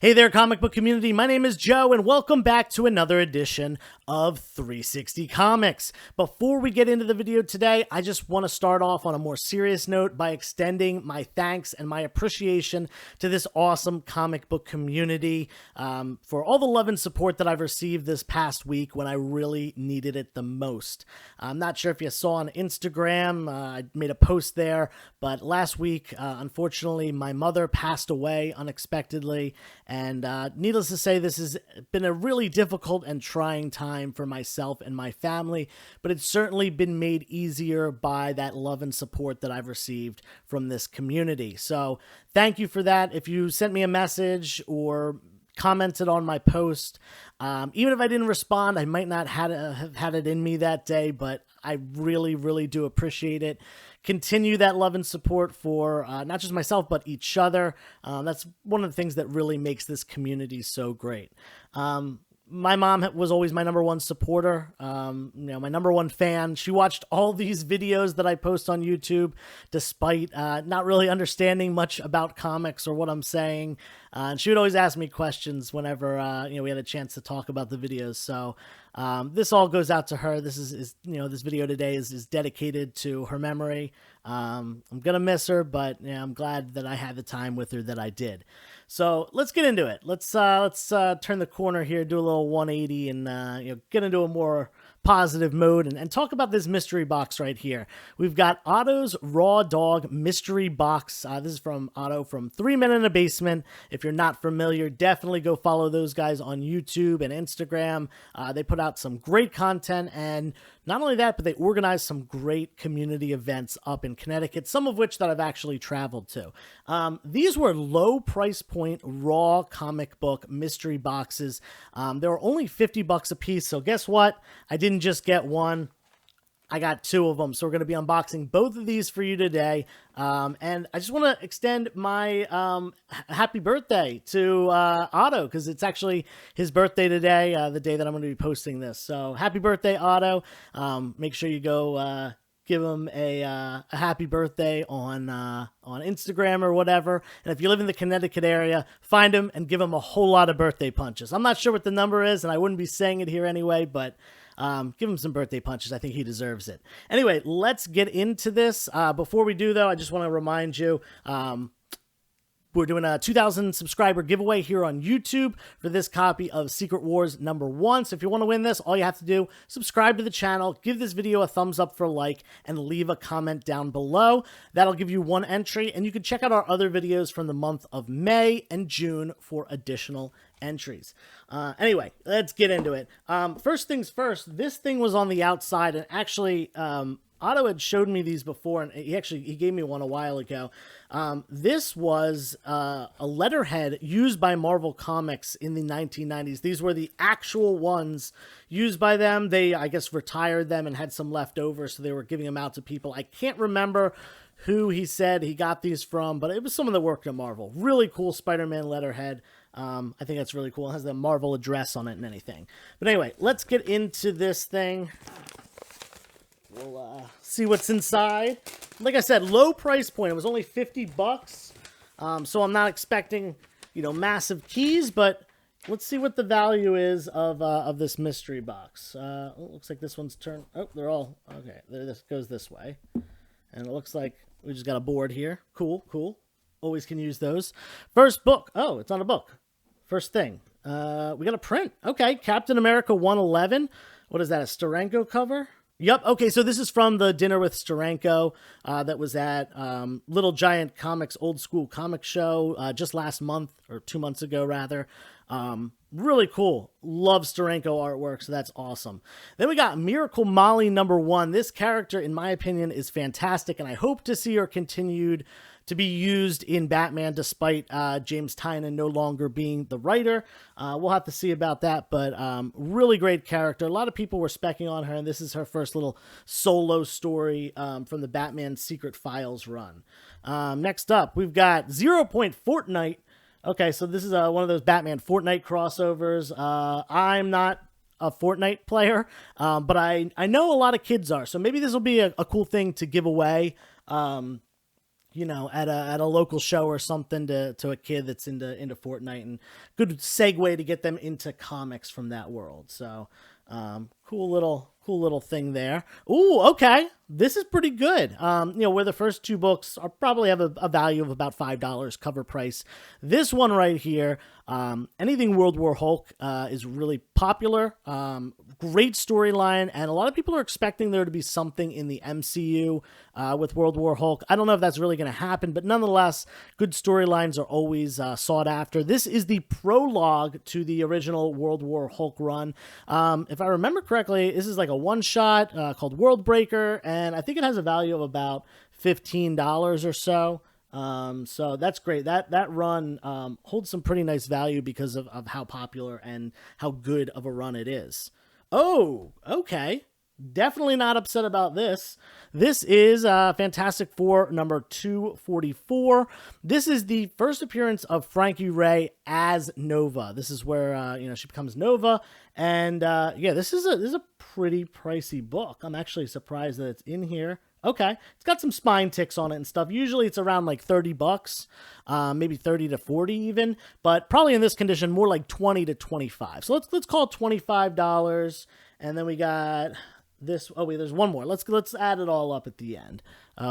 Hey there, comic book community. My name is Joe, and welcome back to another edition of 360 Comics. Before we get into the video today, I just want to start off on a more serious note by extending my thanks and my appreciation to this awesome comic book community for all the love and support that I've received this past week when I really needed it the most. I'm not sure if you saw on Instagram, I made a post there, but last week, unfortunately, my mother passed away unexpectedly. And needless to say, this has been a really difficult and trying time for myself and my family, but it's certainly been made easier by that love and support that I've received from this community. So thank you for that. If you sent me a message or commented on my post, even if I didn't respond, I might not have had it in me that day, but I really, really do appreciate it. Continue that love and support for not just myself, but each other. That's one of the things that really makes this community so great. My mom was always my number one supporter, my number one fan. She watched all these videos that I post on YouTube, despite not really understanding much about comics or what I'm saying. And she would always ask me questions whenever we had a chance to talk about the videos. So this all goes out to her. This is this video today is dedicated to her memory. I'm gonna miss her, but I'm glad that I had the time with her that I did. So let's get into it. Let's turn the corner here, do a little 180, and get into a more positive mode and talk about this mystery box right here. We've got Otto's Raw Dog mystery box. This is from Otto from 3 Men in a Basement. If you're not familiar, definitely go follow those guys on YouTube and Instagram. They put out some great content, and not only that, but they organize some great community events up in Connecticut, some of which that I've actually traveled to. These were low price point raw comic book mystery boxes. They were only $50 a piece. So guess what? I didn't just get one. I got two of them. So we're going to be unboxing both of these for you today. And I just want to extend my happy birthday to Otto, because it's actually his birthday today, the day that I'm going to be posting this. So happy birthday, Otto. Make sure you go give him a happy birthday on Instagram or whatever. And if you live in the Connecticut area, find him and give him a whole lot of birthday punches. I'm not sure what the number is, and I wouldn't be saying it here anyway, but give him some birthday punches. I think he deserves it. Anyway, let's get into this. Before we do, though, I just want to remind you, we're doing a 2,000 subscriber giveaway here on YouTube for this copy of Secret Wars #1. So if you want to win this, all you have to do, subscribe to the channel, give this video a thumbs up for a like, and leave a comment down below. That'll give you one entry, and you can check out our other videos from the month of May and June for additional entries. Anyway, let's get into it. First things first, this thing was on the outside, and actually, Otto had showed me these before, and he gave me one a while ago. This was a letterhead used by Marvel Comics in the 1990s. These were the actual ones used by them. They, I guess, retired them and had some left over, so they were giving them out to people. I can't remember who he said he got these from, but it was someone that worked at Marvel. Really cool Spider-Man letterhead. I think that's really cool. It has the Marvel address on it and anything. But anyway, let's get into this thing. We'll see what's inside. Like I said, low price point. It was only $50. So I'm not expecting, massive keys, but let's see what the value is of this mystery box. Looks like this one's turned. Oh, they're all okay. This goes this way, and it looks like we just got a board here. Cool, cool. Always can use those. First book. Oh, it's on a book. First thing. We got a print. Okay, Captain America 111. What is that? A Steranko cover? Yep. Okay, so this is from the Dinner with Steranko that was at Little Giant Comics Old School Comic Show just last month, or 2 months ago, rather. Really cool. Love Steranko artwork, so that's awesome. Then we got Miracle Molly #1. This character, in my opinion, is fantastic, and I hope to see her continued to be used in Batman, despite James Tynion no longer being the writer. We'll have to see about that, but really great character. A lot of people were specking on her, and this is her first little solo story from the Batman Secret Files run. Next up, we've got 0 Point Fortnite. Okay, so this is one of those Batman Fortnite crossovers. I'm not a Fortnite player, but I know a lot of kids are, so maybe this will be a cool thing to give away. you know, at a local show or something to a kid that's into Fortnite, and good segue to get them into comics from that world. So cool little thing there. Ooh, okay. This is pretty good. You know, where the first two books are probably have a value of about $5 cover price. This one right here, anything World War Hulk is really popular. Great storyline, and a lot of people are expecting there to be something in the MCU with World War Hulk. I don't know if that's really going to happen, but nonetheless, good storylines are always sought after. This is the prologue to the original World War Hulk run. If I remember correctly, this is like a one-shot called World Breaker, and I think it has a value of about $15 or so. So that's great. That run holds some pretty nice value because of how popular and how good of a run it is. Oh, okay. Definitely not upset about this. This is Fantastic Four number 244. This is the first appearance of Frankie Ray as Nova. This is where you know, she becomes Nova, and yeah, this is a pretty pricey book. I'm actually surprised that it's in here. Okay, it's got some spine ticks on it and stuff. Usually it's around like $30, maybe 30 to 40 even, but probably in this condition more like 20 to 25. So let's call it $25, and then we got this. Oh wait, there's one more. Let's add it all up at the end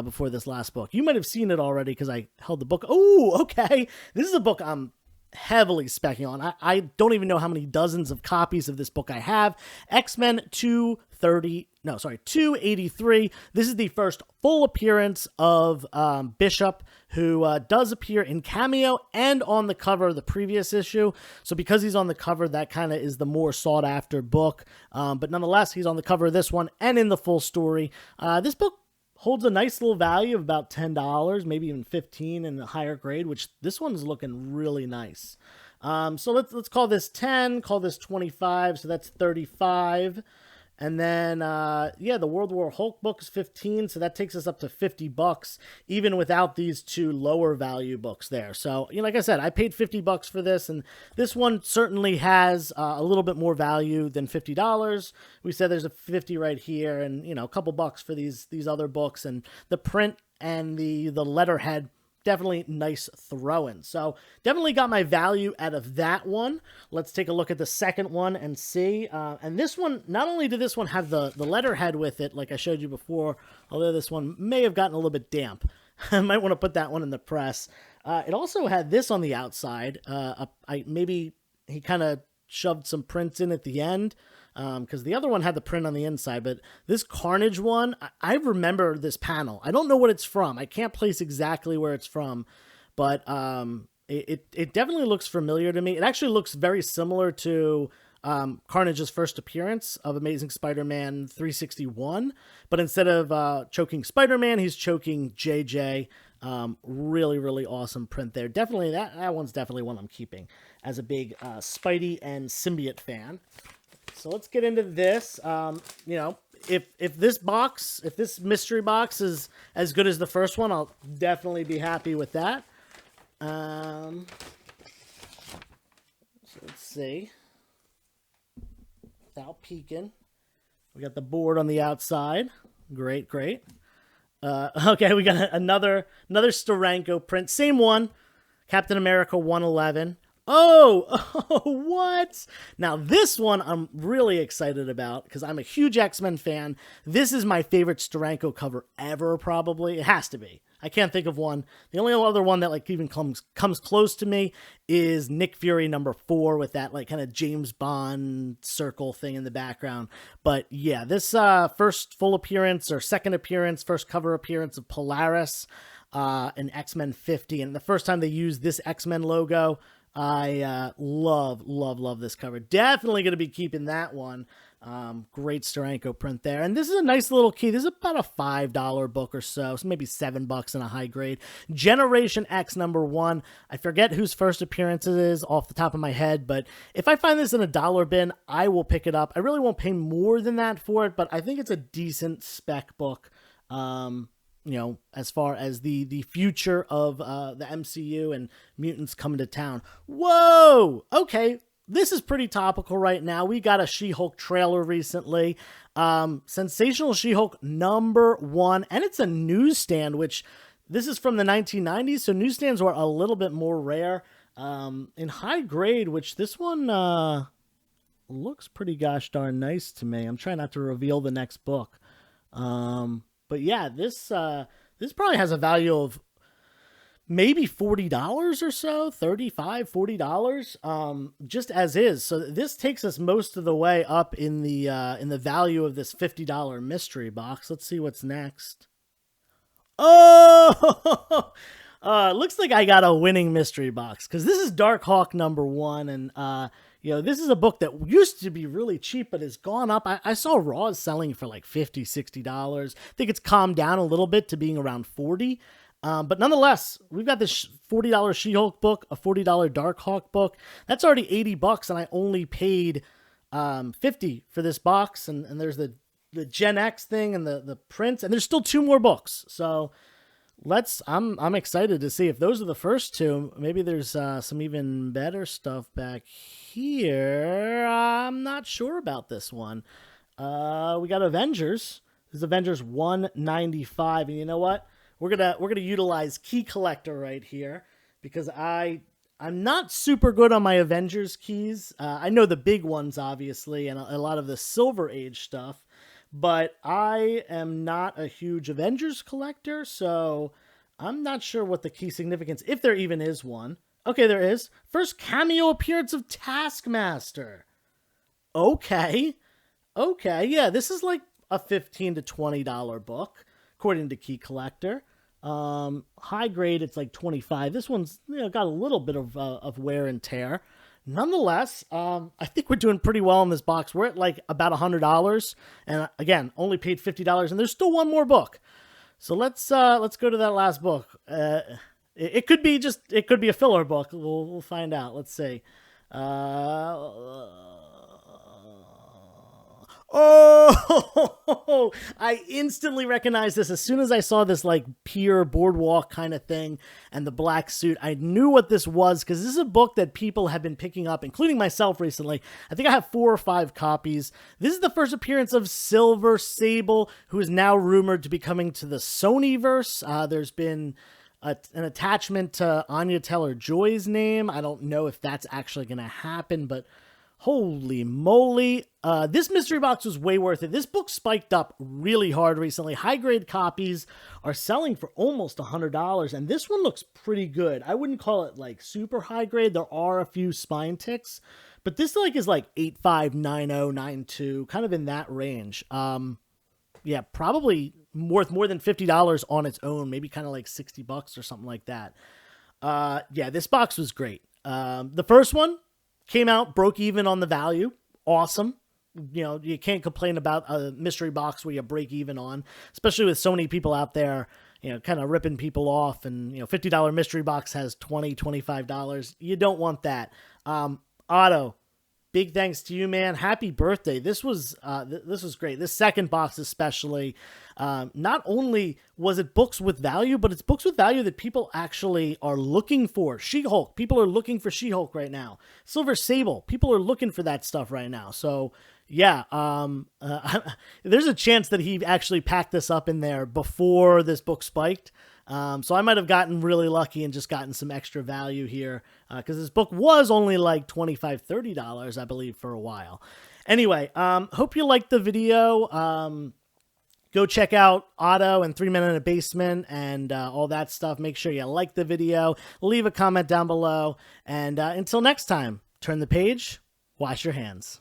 before this last book. You might have seen it already because I held the book. Oh, okay. This is a book I'm heavily specking on. I don't even know how many dozens of copies of this book I have. X-Men 283. This is the first full appearance of Bishop, who does appear in cameo and on the cover of the previous issue. So because he's on the cover, that kind of is the more sought after book. But nonetheless, he's on the cover of this one and in the full story. This book holds a nice little value of about $10, maybe even $15 in the higher grade, which this one's looking really nice. So let's call this 10, call this 25, so that's 35. And then, yeah, the World War Hulk book is 15, so that takes us up to $50, even without these two lower value books there. So, you know, like I said, I paid $50 for this, and this one certainly has a little bit more value than $50. We said there's a 50 right here, and, you know, a couple bucks for these other books, and the print and the letterhead, definitely nice throw-in. So definitely got my value out of that one. Let's take a look at the second one and see. And this one, not only did this one have the letterhead with it, like I showed you before, although this one may have gotten a little bit damp. I might want to put that one in the press. It also had this on the outside. Maybe he kind of shoved some prints in at the end, because the other one had the print on the inside, but this Carnage one, I remember this panel. I don't know what it's from. I can't place exactly where it's from, but it definitely looks familiar to me. It actually looks very similar to Carnage's first appearance of Amazing Spider-Man 361, but instead of choking Spider-Man, he's choking JJ. Really, really awesome print there. Definitely, that one's definitely one I'm keeping as a big Spidey and Symbiote fan. So let's get into this. You know, if this mystery box is as good as the first one, I'll definitely be happy with that. So let's see. Without peeking, we got the board on the outside. Great. Okay, we got another Steranko print. Same one, Captain America 111. Oh, what? Now, this one I'm really excited about because I'm a huge X-Men fan. This is my favorite Steranko cover ever, probably. It has to be. I can't think of one. The only other one that like even comes close to me is Nick Fury number 4 with that like kind of James Bond circle thing in the background. But yeah, this first full appearance or second appearance, first cover appearance of Polaris in X-Men 50. And the first time they used this X-Men logo, I love this cover. Definitely going to be keeping that one. Great Steranko print there. And this is a nice little key. This is about a $5 book or so maybe $7 in a high grade. Generation X number 1. I forget whose first appearance it is off the top of my head, but if I find this in a dollar bin, I will pick it up. I really won't pay more than that for it, but I think it's a decent spec book. You know, as far as the future of the MCU and mutants coming to town. Whoa! Okay, this is pretty topical right now. We got a She-Hulk trailer recently. Sensational She-Hulk number 1, and it's a newsstand, which This is from the 1990s, so newsstands were a little bit more rare. In high grade, which this one looks pretty gosh darn nice to me. I'm trying not to reveal the next book. But yeah, this probably has a value of maybe $40 or so, $35, $40, just as is. So this takes us most of the way up in the value of this $50 mystery box. Let's see what's next. Oh, looks like I got a winning mystery box, because this is Dark Hawk #1, and this is a book that used to be really cheap, but has gone up. I saw Raw selling for like $50, $60. I think it's calmed down a little bit to being around $40. But nonetheless, we've got this $40 She-Hulk book, a $40 Dark Hawk book. That's already $80, and I only paid $50 for this box. And there's the Gen X thing and the prints, and there's still 2 more books. So I'm excited to see if those are the first 2. Maybe there's some even better stuff back here. I'm not sure about this one. We got Avengers. This is Avengers 195, and you know what? We're gonna utilize Key Collector right here, because I'm not super good on my Avengers keys. I know the big ones, obviously, and a lot of the Silver Age stuff, but I am not a huge Avengers collector, so I'm not sure what the key significance, if there even is one. Okay, there is. First cameo appearance of Taskmaster. Okay, yeah, this is like a $15 to $20 book, according to Key Collector. High grade, it's like 25. This one's got a little bit of wear and tear. Nonetheless, I think we're doing pretty well in this box. We're at like about $100, and again, only paid $50, and there's still one more book. So let's go to that last book. It could be a filler book. We'll find out. Let's see. Oh, I instantly recognized this as soon as I saw this like pier boardwalk kind of thing and the black suit. I knew what this was, because this is a book that people have been picking up, including myself recently. I think I have 4 or 5 copies. This is the first appearance of Silver Sable, who is now rumored to be coming to the Sonyverse. There's been an attachment to Anya Taylor-Joy's name. I don't know if that's actually going to happen, but holy moly. This mystery box was way worth it. This book spiked up really hard recently. High-grade copies are selling for almost $100, and this one looks pretty good. I wouldn't call it like super high-grade. There are a few spine ticks, but this like is like 85, 90, 92, kind of in that range. Yeah, probably worth more than $50 on its own, maybe kind of like $60 or something like that. Yeah, this box was great. The first one came out, broke even on the value. Awesome. You can't complain about a mystery box where you break even on, especially with so many people out there, kind of ripping people off. And, $50 mystery box has $20, $25. You don't want that. Otto, big thanks to you, man. Happy birthday. This was great. This second box especially, not only was it books with value, but it's books with value that people actually are looking for. She-Hulk, people are looking for She-Hulk right now. Silver Sable, people are looking for that stuff right now. So yeah, there's a chance that he actually packed this up in there before this book spiked. So I might have gotten really lucky and just gotten some extra value here, because this book was only like $25, $30, I believe, for a while. Anyway, hope you liked the video. Go check out Otto and 3 Men in a Basement and all that stuff. Make sure you like the video, leave a comment down below, and until next time, turn the page, wash your hands.